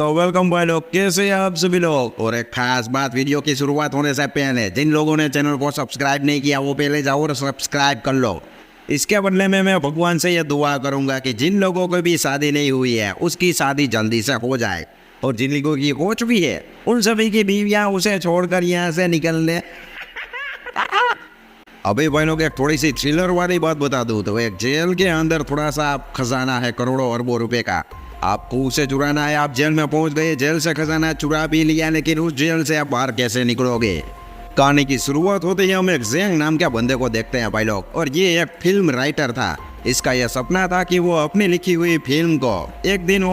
तो वेलकम भाई लोग, कैसे हैं आप सभी लोग। और एक खास बात, वीडियो की शुरुआत होने से पहले जिन लोगों ने चैनल को सब्सक्राइब नहीं किया वो पहले जाओ और सब्सक्राइब कर लो। इसके बदले में मैं भगवान से ये दुआ करूंगा कि जिन लोगों को भी शादी नहीं हुई है उसकी शादी जल्दी से हो जाए, और जिन लोगों की हो चुकी है उन सभी की बीवियां उसे छोड़कर यहाँ से निकलने। अभी भाई लोग एक थोड़ी सी थ्रिलर वाली बात बता दूं तो एक जेल के अंदर थोड़ा सा खजाना है, करोड़ों अरबों रुपए का। आपको उसे चुराना है, आप जेल में पहुंच गए, जेल से खजाना चुरा भी लिया, लेकिन उस जेल से आप बाहर कैसे निकलोगे। कहानी की शुरुआत होती है हम एक ज़ेंग नाम के बंदे को देखते हैं भाई लोग, और ये एक फिल्म राइटर था। इसका यह सपना था कि वो अपनी लिखी हुई फिल्म को एक दिन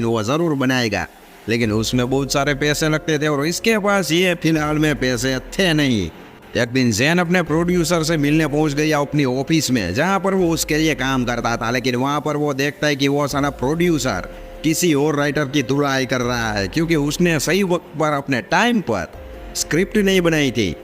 वो जरूर बनाएगा, लेकिन उसमें बहुत सारे पैसे लगते थे और इसके पास ये फिलहाल में पैसे थे नहीं। एक दिन ज़ेन अपने प्रोड्यूसर से मिलने पहुंच गया अपनी ऑफिस में, जहां पर वो उसके लिए काम करता था, लेकिन वहां पर वो देखता है कि वो सारा प्रोड्यूसर किसी और राइटर की धुलाई कर रहा है, क्योंकि उसने सही वक्त पर अपने टाइम पर स्क्रिप्ट नहीं बनाई थी।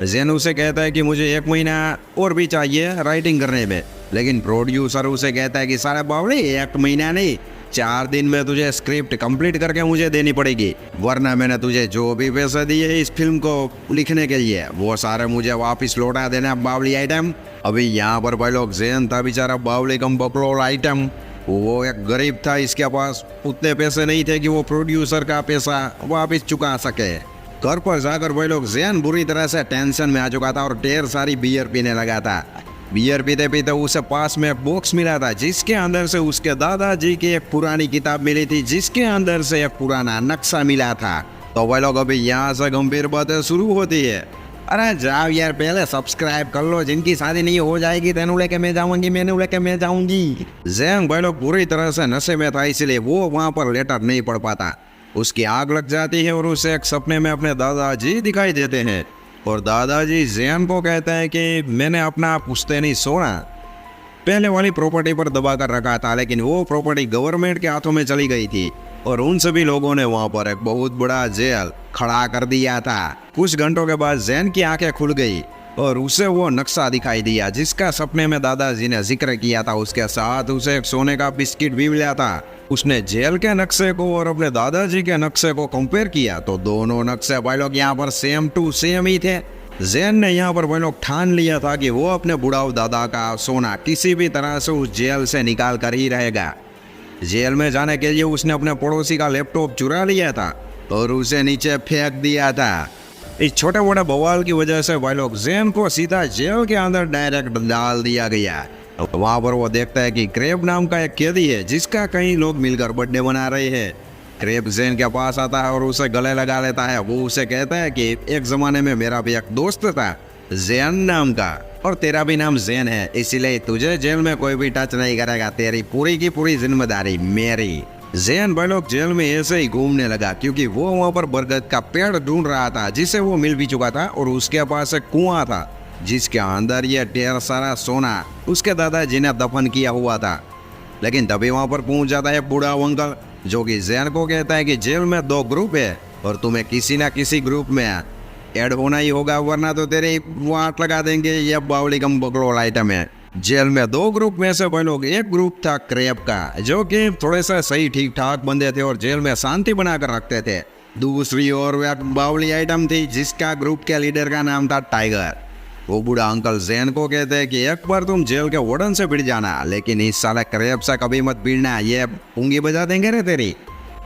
ज़ेन उसे कहता है कि मुझे 1 महीना और भी चाहिए राइटिंग करने में, लेकिन प्रोड्यूसर उसे कहता है कि सारा बावड़ी 1 महीना नहीं, 4 दिन में तुझे स्क्रिप्ट कंप्लीट करके मुझे देनी पड़ेगी, वरना मैंने तुझे जो भी पैसे दिए इस फिल्म को लिखने के लिए वो सारे मुझे वापस लौटा देना बावली आइटम। अभी यहाँ पर भाई लोग ज़ेन था बेचारा बावली कम बकलोल आइटम, वो एक गरीब था, इसके पास उतने पैसे नहीं थे कि वो प्रोड्यूसर का पैसा वापस चुका सके। घर पर जाकर भाई लोग ज़ेन बुरी तरह से टेंशन में आ चुका था और ढेर सारी बियर पीने लगा था। बियर पीते पीते उसे पास में एक बॉक्स मिला था, जिसके अंदर से उसके दादाजी की एक पुरानी किताब मिली थी, जिसके अंदर से एक पुराना नक्शा मिला था। तो भाई लोग अभी यहाँ से गंभीर बातें शुरू होती है। अरे जाओ यार, पहले सब्सक्राइब कर लो, जिनकी शादी नहीं हो जाएगी तेनू लेके मैं जाऊंगी, मैंने लेके मैं जाऊंगी। ज़ेन भाई लोग पूरी तरह से नशे में था, इसलिए वो वहाँ पर लेटर नहीं पढ़ पाता। उसकी आग लग जाती है और उसे एक सपने में अपने दादाजी दिखाई देते हैं, और दादाजी ज़ेन को कहता है कि मैंने अपना पुश्तैनी सोना पहले वाली प्रॉपर्टी पर दबा कर रखा था, लेकिन वो प्रॉपर्टी गवर्नमेंट के हाथों में चली गई थी, और उन सभी लोगों ने वहाँ पर एक बहुत बड़ा जेल खड़ा कर दिया था। कुछ घंटों के बाद ज़ेन की आंखें खुल गई और उसे वो नक्शा दिखाई दिया जिसका सपने में दादाजी ने जिक्र किया था। उसके साथ उसे एक सोने का बिस्किट भी मिला था। उसने जेल के नक्शे को और अपने दादाजी के नक्शे को कंपेयर किया तो दोनों नक्शे भाई लोग यहाँ पर सेम टू सेम ही थे। ज़ेन ने यहाँ पर भाई लोग ठान लिया था कि वो अपने बुढ़ाऊ दादा का सोना किसी भी तरह से उस जेल से निकाल कर ही रहेगा। जेल में जाने के लिए उसने अपने पड़ोसी का लैपटॉप चुरा लिया था और उसे नीचे फेंक दिया था। इस छोटे मोटे बवाल की वजह से भाई लोग ज़ेन को सीधा जेल के अंदर डायरेक्ट डाल दिया गया। वहाँ पर वो देखता है कि क्रेब नाम का एक कैदी है जिसका कई लोग मिलकर बर्थडे मना रहे हैं। क्रेब ज़ेन के पास आता है और उसे गले लगा लेता है। वो उसे कहता है कि एक ज़माने में मेरा भी एक दोस्त था ज़ेन नाम का, और तेरा भी नाम ज़ेन है, इसीलिए तुझे जेल में कोई भी टच नहीं करेगा, तेरी पूरी की पूरी जिम्मेदारी मेरी। ज़ेन भाई लोग जेल में ऐसे ही घूमने लगा क्योंकि वो वहाँ पर बरगद का पेड़ ढूंढ रहा था जिसे वो मिल भी चुका था, और उसके पास एक कुआं था जिसके अंदर ये ढेर सारा सोना उसके दादाजी ने दफन किया हुआ था। लेकिन तभी वहाँ पर पहुँच जाता है बूढ़ा अंकल, जो कि ज़ेन को कहता है कि जेल में 2 ग्रुप है और तुम्हें किसी ना किसी ग्रुप में ऐड होना ही होगा, वरना तो तेरे वाट लगा देंगे। ये बावली कम बकलोल आइटम है। जेल में 2 ग्रुप में से भाई लोग एक ग्रुप था क्रेब का, जो कि थोड़े से सही ठीक ठाक बंदे थे और जेल में शांति बनाकर रखते थे। दूसरी ओर वह बावली आइटम थी जिसका ग्रुप के लीडर का नाम था टाइगर। वो बूढ़ा अंकल ज़ेन को कहते हैं कि एक बार तुम जेल के वार्डन से भिड़ जाना, लेकिन इस साले क्रेब से कभी मत भिड़ना, ये पुंगी बजा देंगे रे तेरी।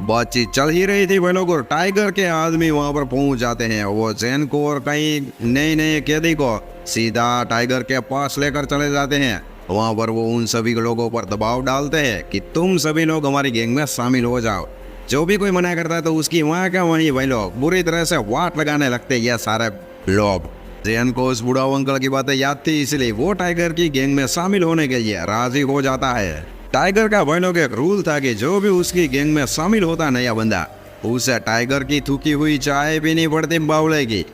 बातचीत चल ही रही थी भाई लोग, और टाइगर के आदमी वहाँ पर पहुँच जाते हैं। वो ज़ेन को और कई नए कैदी को सीधा टाइगर के पास लेकर चले जाते हैं। वहाँ पर वो उन सभी लोगों पर दबाव डालते हैं कि तुम सभी लोग हमारी गैंग में शामिल हो जाओ। जो भी कोई मना करता है तो उसकी वहाँ का वहीं भाई लोग बुरी तरह से वाट लगाने लगते हैं ये सारे लोग। ज़ेन को उस बूढ़ा अंकल की बातें याद थी, इसलिए वो टाइगर की गैंग में शामिल होने के लिए राजी हो जाता है। टाइगर का भाई लोग एक रूल था कि जो भी उसकी गैंग में शामिल होता नया बंदा, उसे टाइगर की थूकी हुई चाय पीनी पड़ती बावले की।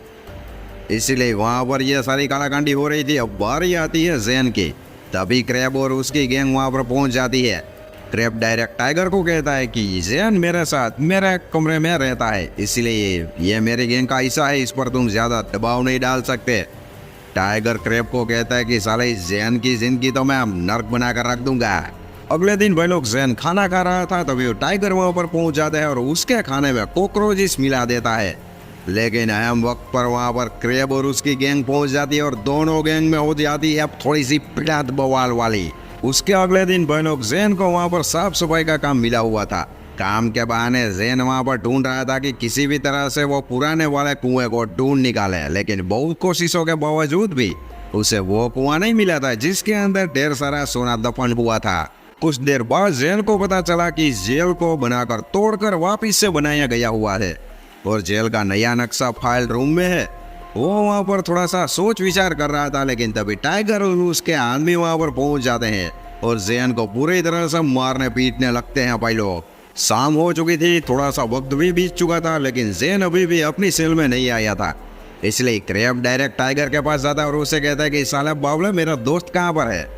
इसलिए वहाँ पर यह सारी कालाकांडी हो रही थी। अब बारी आती है ज़ेन की, तभी क्रेब और उसकी गैंग वहाँ पर पहुँच जाती है। क्रेब डायरेक्ट टाइगर को कहता है कि ज़ेन मेरे साथ मेरे कमरे में रहता है, इसलिए ये मेरी गैंग का हिस्सा है, इस पर तुम ज़्यादा दबाव नहीं डाल सकते। टाइगर क्रेब को कहता है कि साले ज़ेन की ज़िंदगी तो मैं नर्क बना कर रख दूंगा। अगले दिन भाई लोग जैन खाना खा रहा था, तभी टाइगर वहां पर पहुंच जाता है और उसके खाने में कॉकरोचेस मिला देता है। लेकिन अहम वक्त पर वहां पर क्रेब और उसकी गैंग पहुंच जाती है और दोनों गैंग में हो जाती है अब थोड़ी सी पिटात बवाल वाली। उसके अगले दिन भाई लोग जैन को वहां पर साफ सफाई का काम मिला हुआ था। काम के बहाने जैन वहां पर ढूंढ रहा था कि किसी भी तरह से वो पुराने वाले कुएं को ढूंढ निकाले, लेकिन बहुत कोशिशों के बावजूद भी उसे वो कुआं नहीं मिला था जिसके अंदर ढेर सारा सोना दफन हुआ था। कुछ देर बाद जेल को पता चला कि जेल को बनाकर तोड़कर वापिस से बनाया गया हुआ है और जेल का नया नक्शा फाइल रूम में है। वो वहाँ पर थोड़ा सा सोच विचार कर रहा था, लेकिन तभी टाइगर और उसके आदमी वहाँ पर पहुँच जाते हैं और जैन को पूरी तरह से मारने पीटने लगते हैं। भाई लोग शाम हो चुकी थी, थोड़ा सा वक्त भी बीत चुका था, लेकिन जैन अभी भी अपनी सेल में नहीं आया था। इसलिए क्रेब डायरेक्ट टाइगर के पास जाता है और उसे कहता है कि साला बावला मेरा दोस्त कहाँ पर है।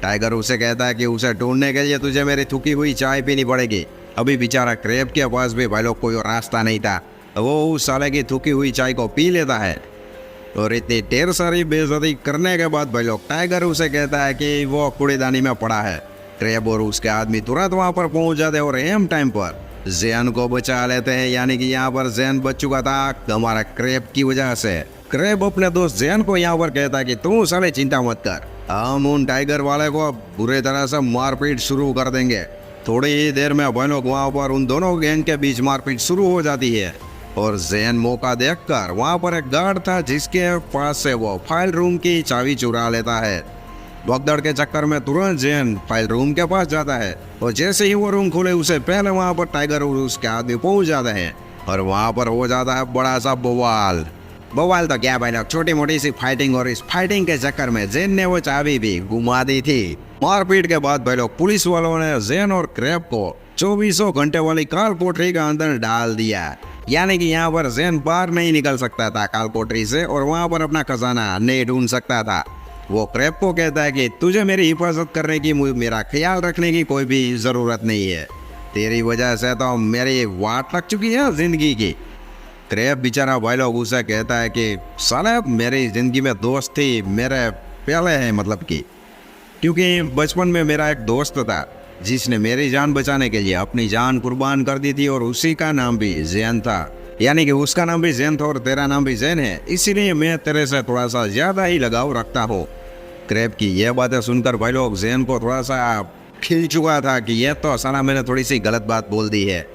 टाइगर उसे कहता है कि उसे ढूंढने के लिए तुझे मेरी थुकी हुई चाय पीनी पड़ेगी। अभी बेचारा क्रेब के पास भी भाई लोग कोई और रास्ता नहीं था, वो उस साले की थुकी हुई चाय को पी लेता है और इतनी ढेर सारी बेइज्जती करने के बाद भाई लोग टाइगर उसे कहता है कि वो कूड़ेदानी में पड़ा है। क्रेब और उसके आदमी तुरंत वहां पर पहुंच जाते हैं और एम टाइम पर जैन को बचा लेते हैं, यानी कि यहाँ पर जैन बच चुका था हमारा क्रेब की वजह से। क्रेब अपने दोस्त जैन को यहाँ पर कहता है कि तू साले चिंता मत कर, हम उन टाइगर वाले को बुरे तरह से मारपीट शुरू कर देंगे। थोड़ी ही देर में भाई लोग वहाँ पर उन दोनों गैंग के बीच मारपीट शुरू हो जाती है और जैन मौका देखकर वहाँ पर एक गार्ड था जिसके पास से वो फाइल रूम की चाबी चुरा लेता है। भगदड़ के चक्कर में तुरंत जैन फाइल रूम के पास जाता है और जैसे ही वो रूम खुले उससे पहले वहाँ पर टाइगर और उसके आदमी पहुँच जाते हैं और वहाँ पर हो जाता है बड़ा सा बवाल। बवाल तो क्या भाई लोग, छोटी मोटी सी फाइटिंग, और इस फाइटिंग के चक्कर में जैन ने वो चाबी भी घुमा दी थी। मारपीट के बाद भाई लोग पुलिस वालों ने जैन और क्रेब को 24 घंटे वाली काल कोठरी के अंदर डाल दिया, यानी कि यहाँ पर जैन बाहर नहीं निकल सकता था काल कोठरी से और वहाँ पर अपना खजाना नहीं ढूंढ सकता था। वो क्रेब को कहता है कि तुझे मेरी हिफाजत करने की, मेरा ख्याल रखने की कोई भी ज़रूरत नहीं है, तेरी वजह से तो मेरी वाट लग चुकी है जिंदगी की। क्रेब बेचारा भाई लोग उसे कहता है कि साला मेरी ज़िंदगी में दोस्त थी, मेरे पहले है, मतलब कि क्योंकि बचपन में मेरा एक दोस्त था जिसने मेरी जान बचाने के लिए अपनी जान कुर्बान कर दी थी और उसी का नाम भी जैन था, यानी कि उसका नाम भी जैन था और तेरा नाम भी जैन है, इसीलिए मैं तेरे से थोड़ा सा ज़्यादा ही लगाव रखता हूँ। क्रेब की यह बातें सुनकर भाई लोग जैन को थोड़ा सा खिल चुका था कि यह तो साला मैंने थोड़ी सी गलत बात बोल दी है।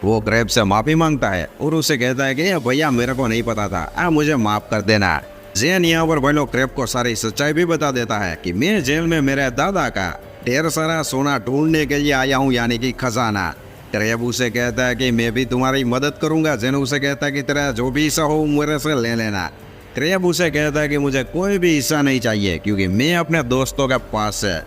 वो क्रेब से माफ़ी मांगता है और उसे कहता है कि भैया मेरे को नहीं पता था, मुझे माफ़ कर देना। जैन यहाँ पर भाई लोग क्रेब को सारी सच्चाई भी बता देता है कि मैं जेल में मेरे दादा का ढेर सारा सोना ढूंढने के लिए आया हूँ, यानी कि खजाना। क्रेब उसे कहता है कि मैं भी तुम्हारी मदद करूँगा। जैन उसे कहता है कि तेरा जो भी हिस्सा हो मेरे से ले लेना। क्रेब उसे कहता है कि मुझे कोई भी हिस्सा नहीं चाहिए क्योंकि मैं अपने दोस्तों के पास से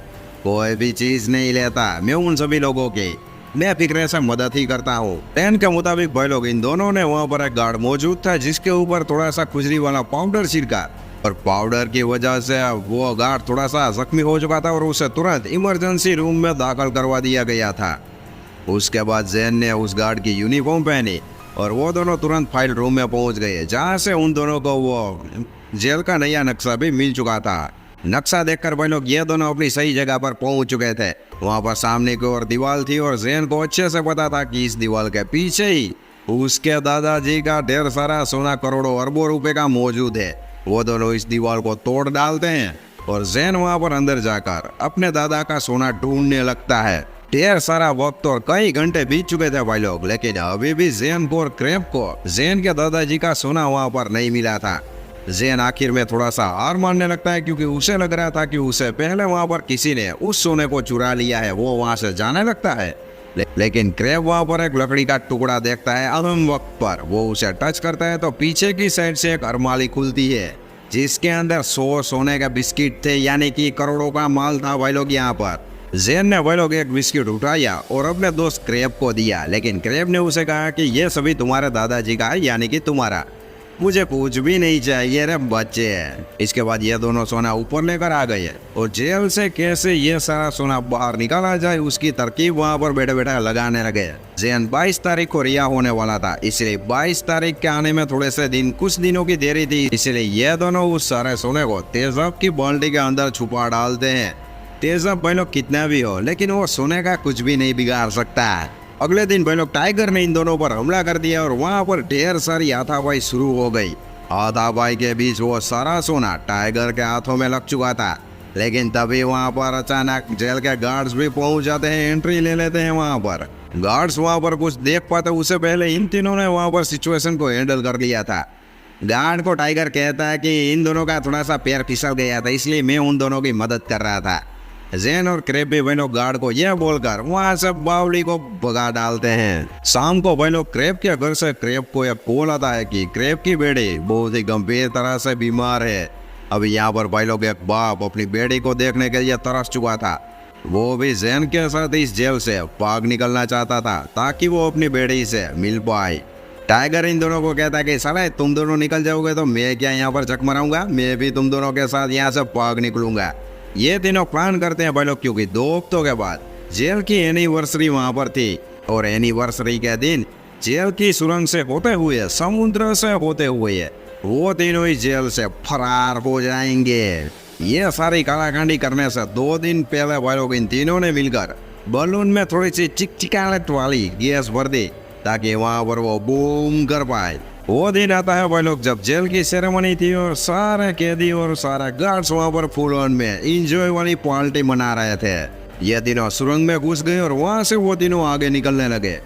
कोई भी चीज़ नहीं लेता, मैं उन सभी लोगों की मैं फिक्रे से मदद ही करता हूँ। प्लान के मुताबिक भाई लोग इन दोनों ने वहाँ पर एक गार्ड मौजूद था जिसके ऊपर थोड़ा सा खुजली वाला पाउडर छिड़का और पाउडर की वजह से वो गार्ड थोड़ा सा जख्मी हो चुका था और उसे तुरंत इमरजेंसी रूम में दाखिल करवा दिया गया था। उसके बाद जैन ने उस गार्ड की यूनिफॉर्म पहनी और वो दोनों तुरंत फाइल रूम में पहुंच गए जहां से उन दोनों को वो जेल का नया नक्शा भी मिल चुका था। नक्शा देखकर भाई लोग ये दोनों अपनी सही जगह पर पहुंच चुके थे। वहां पर सामने की ओर दीवार थी और जैन को अच्छे से पता था कि इस दीवार के पीछे ही उसके दादाजी का ढेर सारा सोना करोड़ों अरबों रुपए का मौजूद है। वो दोनों इस दीवार को तोड़ डालते हैं और जैन वहां पर अंदर जाकर अपने दादा का सोना ढूंढने लगता है। ढेर सारा वक्त और कई घंटे बीत चुके थे भाई लोग, लेकिन अभी भी जैन को और क्रेब को जैन के दादाजी का सोना वहां पर नहीं मिला था। जैन आखिर में थोड़ा सा हार मानने लगता है क्योंकि उसे लग रहा था कि उसे पहले वहां पर किसी ने उस सोने को चुरा लिया है। वो वहां से जाने लगता है, लेकिन क्रेब वहां पर एक लकड़ी का टुकड़ा देखता है। अहम वक्त पर वो उसे टच करता है तो पीछे की साइड से एक अरमाली खुलती है जिसके अंदर 100 सोने का बिस्किट थे, यानी कि करोड़ों का माल था भाई लोग। यहाँ पर जैन ने भाई लोग एक बिस्किट उठाया और अपने दोस्त क्रेब को दिया, लेकिन क्रेब ने उसे कहा कि ये सभी तुम्हारे दादाजी का है, यानी कि तुम्हारा, मुझे कुछ भी नहीं चाहिए रे बच्चे। इसके बाद ये दोनों सोना ऊपर लेकर आ गए और जेल से कैसे ये सारा सोना बाहर निकाला जाए उसकी तरकीब वहां पर बैठे बैठे लगाने लगे। जैन 22 तारीख को रिहा होने वाला था, इसलिए 22 तारीख के आने में थोड़े से दिन, कुछ दिनों की देरी थी, इसलिए ये दोनों उस सारे सोने को तेजाब की बाल्टी के अंदर छुपा डालते हैं तेजाब भाई लोग कितना भी हो, लेकिन वो सोने का कुछ भी नहीं बिगाड़ सकता। अगले दिन भाई लोग टाइगर ने इन दोनों पर हमला कर दिया और वहाँ पर ढेर सारी हाथापाई शुरू हो गई। हाथापाई के बीच वो सारा सोना टाइगर के हाथों में लग चुका था। लेकिन तभी वहाँ पर अचानक जेल के गार्ड्स भी पहुंच जाते हैं, एंट्री ले लेते हैं। वहाँ पर गार्ड्स वहाँ पर कुछ देख पाते उससे पहले इन तीनों ने वहाँ पर सिचुएशन को हैंडल कर लिया था। गार्ड को टाइगर कहता है कि इन दोनों का थोड़ा सा पैर फिसल गया था, इसलिए मैं उन दोनों की मदद कर रहा था। जैन और क्रेप भी भाई लोग गार्ड को यह बोलकर वहाँ से बावली को भगा डालते हैं। शाम को भाई लोग क्रेप के घर से क्रेप को यह कॉल आता है कि क्रेप की बेटी बहुत ही गंभीर तरह से बीमार है। अब यहाँ पर भाई लोग एक बाप अपनी बेटी को देखने के लिए तरस चुका था। वो भी जैन के साथ इस जेल से भाग निकलना चाहता था ताकि वो अपनी बेटी से मिल पाए। टाइगर इन दोनों को कहता है कि साले तुम दोनों निकल जाओगे तो मैं क्या यहाँ पर चक मराऊंगा, मैं भी तुम दोनों के साथ यहाँ से भाग निकलूंगा। ये तीनों प्लान करते हैं भाई लोग, क्योंकि 2 हफ्तों के बाद जेल की एनिवर्सरी वहाँ पर थी और एनिवर्सरी के दिन जेल की सुरंग से होते हुए, समुद्र से होते हुए वो तीनों ही जेल से फरार हो जाएंगे। ये सारी कालाकांडी करने से 2 दिन पहले भाई लोग इन तीनों ने मिलकर बलून में थोड़ी सी चिकचिकाहट वाली गैस भर दी ताकि वहाँ पर वो बूम कर पाए। वो दिन आता है भाई लोग जब जेल की सेरेमनी थी और सारे कैदी और सारे गार्ड्स वहाँ पर फुल ऑन में इंजॉय वाली पार्टी मना रहे थे। ये तीनों सुरंग में घुस गए और वहाँ से वो तीनों आगे निकलने लगे।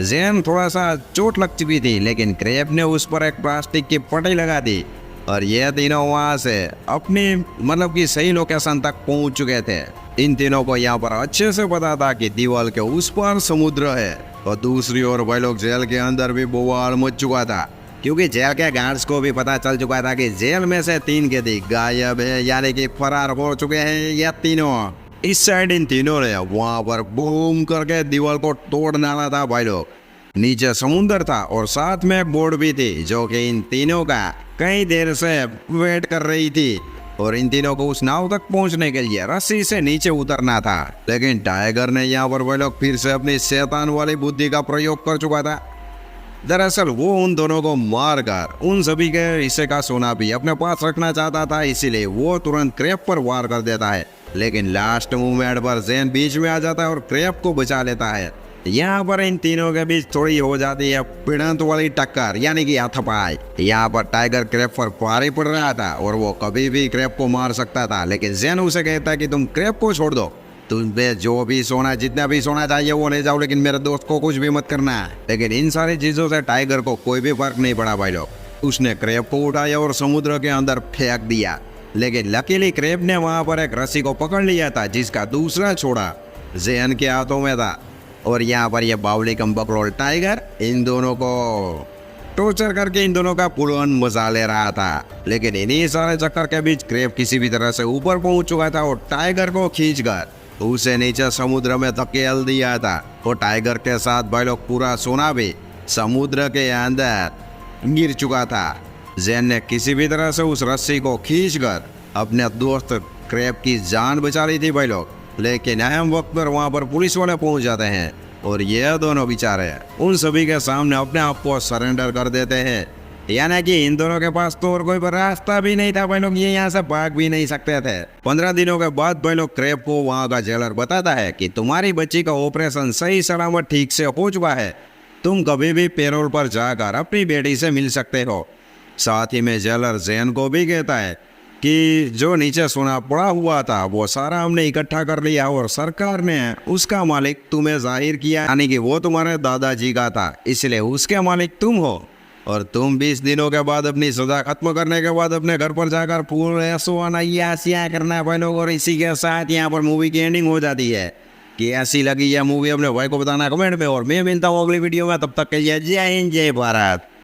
जैन थोड़ा सा चोट लग चुकी थी, लेकिन क्रेप ने उस पर एक प्लास्टिक की पट्टी लगा दी और ये तीनों वहाँ से अपनी मतलब कि सही लोकेशन तक पहुँच चुके थे। इन तीनों को यहाँ पर अच्छे से पता था कि दीवार के उस पार समुद्र है और दूसरी ओर भाई लोग जेल के अंदर भी बवाल मच चुका था, क्योंकि जेल के गार्ड्स को भी पता चल चुका था कि जेल में से 3 कैदी गायब है, यानी कि फरार हो चुके हैं ये तीनों। इस साइड इन तीनों ने वहां पर बूम करके दीवार को तोड़ डाला था भाई लोग। नीचे समुद्र था और साथ में एक बोर्ड भी थी जो कि इन तीनों का कई देर से वेट कर रही थी और इन तीनों को उस नाव तक पहुंचने के लिए रस्सी से नीचे उतरना था। लेकिन टाइगर ने यहाँ पर भाई लोग फिर से अपनी शैतान वाली बुद्धि का प्रयोग कर चुका था। दरअसल वो उन दोनों को मारकर उन सभी के हिस्से का सोना भी अपने पास रखना चाहता था, इसीलिए वो तुरंत क्रेप पर वार कर देता है। लेकिन लास्ट मूवमेंट पर जैन बीच में आ जाता है और क्रेप को बचा लेता है। यहाँ पर इन तीनों के बीच थोड़ी हो जाती है भिड़ंत वाली टक्कर, यानी कि हाथापाई। यहाँ पर टाइगर क्रेप पर भारी पड़ रहा था और वो कभी भी क्रेप को मार सकता था, लेकिन जैन उसे कहता है कि तुम क्रेप को छोड़ दो, तुम्हें जो भी सोना जितना भी सोना चाहिए वो ले जाओ, लेकिन मेरे दोस्त को कुछ भी मत करना। लेकिन इन सारी चीजों से टाइगर को कोई भी फर्क नहीं पड़ा भाई लोग। उसने क्रेप को उठाया और समुद्र के अंदर फेंक दिया। लेकिन लकीली क्रेप ने वहां पर एक रस्सी को पकड़ लिया था जिसका दूसरा छोड़ा जैन के हाथों में था। और यहाँ पर यह बावली कम बकरोल टाइगर इन दोनों को टॉर्चर करके इन दोनों का पुरअन मजा ले रहा था। लेकिन इन्हीं सारे चक्कर के बीच क्रेप किसी भी तरह से ऊपर पहुंच चुका था और टाइगर को खींचकर उसे नीचे समुद्र में धकेल दिया था। और टाइगर के साथ भाई लोग पूरा सोना भी समुद्र के अंदर गिर चुका था। जैन ने किसी भी तरह से उस रस्सी को खींचकर अपने दोस्त क्रेप की जान बचा ली थी भाई लोग। लेकिन अहम वक्त पर वहां पर पुलिस वाले पहुंच जाते हैं और ये दोनों बेचारे उन सभी के सामने अपने आप को सरेंडर कर देते हैं। यानी कि इन दोनों के पास तो और कोई रास्ता भी नहीं था भाई लोग, ये यहाँ से भाग भी नहीं सकते थे। 15 दिनों के बाद भाई लोग क्रेप को वहाँ का जेलर बताता है कि तुम्हारी बच्ची का ऑपरेशन सही सलामत ठीक से हो चुका है, तुम कभी भी पैरोल पर जाकर अपनी बेटी से मिल सकते हो। साथ ही में जेलर जैन को भी कहता है कि जो नीचे सोना पड़ा हुआ था वो सारा हमने इकट्ठा कर लिया और सरकार ने उसका मालिक तुम्हें जाहिर किया, यानी कि वो तुम्हारे दादाजी का था, इसलिए उसके मालिक तुम हो। और तुम 20 दिनों के बाद अपनी सजा खत्म करने के बाद अपने घर पर जाकर पूरे सोना करना भाई लोग। और इसी के साथ यहाँ पर मूवी की एंडिंग हो जाती है। कि ऐसी लगी यह मूवी अपने भाई को बताना कमेंट में, और मैं मिलता हूँ अगली वीडियो में। तब तक के लिए जय हिंद जय भारत।